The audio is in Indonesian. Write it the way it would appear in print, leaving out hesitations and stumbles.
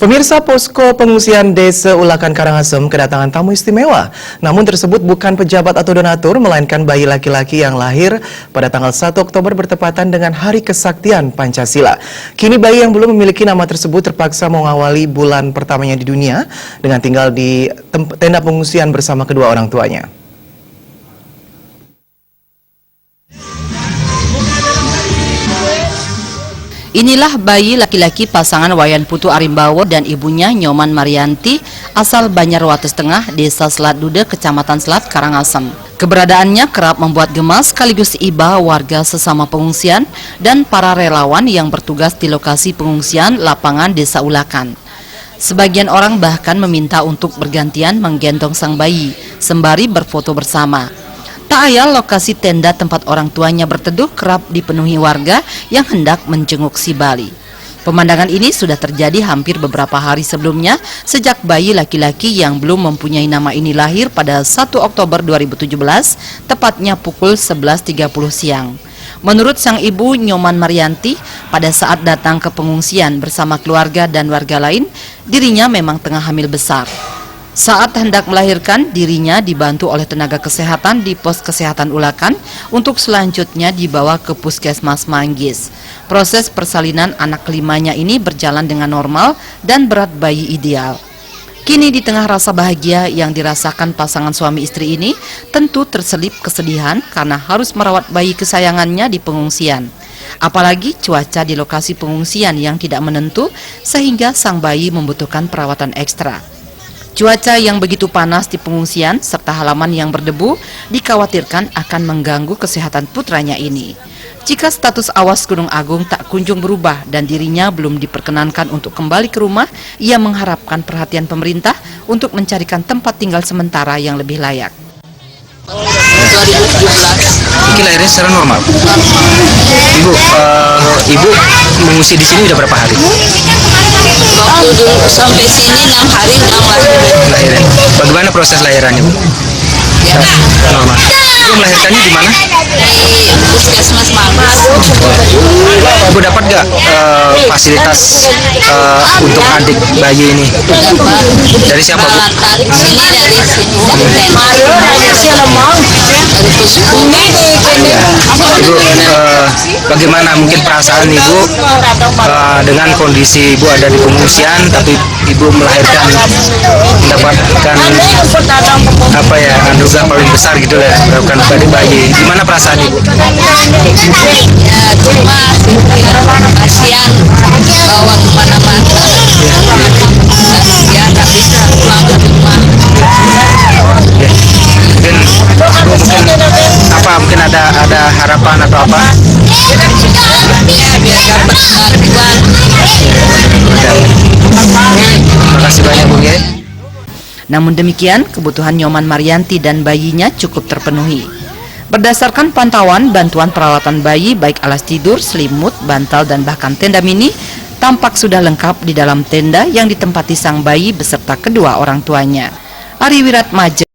Pemirsa, posko pengungsian Desa Ulakan Karangasem kedatangan tamu istimewa. Namun tersebut bukan pejabat atau donatur, melainkan bayi laki-laki yang lahir pada tanggal 1 Oktober bertepatan dengan Hari Kesaktian Pancasila. Kini bayi yang belum memiliki nama tersebut terpaksa mengawali bulan pertamanya di dunia dengan tinggal di tenda pengungsian bersama kedua orang tuanya. Inilah bayi laki-laki pasangan Wayan Putu Arimbawo dan ibunya Nyoman Marianti asal Banjarwates Tengah, Desa Selat Dude, Kecamatan Selat, Karangasem. Keberadaannya kerap membuat gemas sekaligus iba warga sesama pengungsian dan para relawan yang bertugas di lokasi pengungsian lapangan Desa Ulakan. Sebagian orang bahkan meminta untuk bergantian menggendong sang bayi sembari berfoto bersama. Tak ayal lokasi tenda tempat orang tuanya berteduh kerap dipenuhi warga yang hendak menjenguk si Bali. Pemandangan ini sudah terjadi hampir beberapa hari sebelumnya sejak bayi laki-laki yang belum mempunyai nama ini lahir pada 1 Oktober 2017, tepatnya pukul 11.30 siang. Menurut sang ibu Nyoman Marianti, pada saat datang ke pengungsian bersama keluarga dan warga lain, dirinya memang tengah hamil besar. Saat hendak melahirkan, dirinya dibantu oleh tenaga kesehatan di pos kesehatan Ulakan untuk selanjutnya dibawa ke Puskesmas Manggis. Proses persalinan anak kelimanya ini berjalan dengan normal dan berat bayi ideal. Kini di tengah rasa bahagia yang dirasakan pasangan suami istri ini, tentu terselip kesedihan karena harus merawat bayi kesayangannya di pengungsian. Apalagi cuaca di lokasi pengungsian yang tidak menentu sehingga sang bayi membutuhkan perawatan ekstra. Cuaca yang begitu panas di pengungsian serta halaman yang berdebu dikhawatirkan akan mengganggu kesehatan putranya ini. Jika status awas Gunung Agung tak kunjung berubah dan dirinya belum diperkenankan untuk kembali ke rumah, ia mengharapkan perhatian pemerintah untuk mencarikan tempat tinggal sementara yang lebih layak. 2017. Ini lahirnya secara normal. Ibu mengungsi di sini udah berapa hari? Waktu dulu sampai sini 6 hari Lahiran. Bagaimana proses lahirannya, Bu? ya, Normal. Ibu melahirkannya di mana? di Puskesmas Manggis. Ibu dapat nggak fasilitas untuk adik bayi ini? Dapat Dari siapa, Bu? tarik sini dari sini dari Ya. Ibu, bagaimana mungkin perasaan Ibu dengan kondisi Ibu ada di pengungsian, tapi Ibu melahirkan mendapatkan apa ya, anugerah paling besar gitu lah, mendapatkan pada bayi. Gimana perasaan Ibu? ya, cuma kasihan bawa kemana-mana, kasihan nggak bisa pulang ke rumah. Ya. Mungkin ada harapan atau apa? Ya biar dapat bantuan. Terima kasih banyak, Bu, ya. Namun demikian, kebutuhan Nyoman Marianti dan bayinya cukup terpenuhi. Berdasarkan pantauan, bantuan perawatan bayi baik alas tidur, selimut, bantal, dan bahkan tenda mini tampak sudah lengkap di dalam tenda yang ditempati sang bayi beserta kedua orang tuanya. Ari Wiratmaja.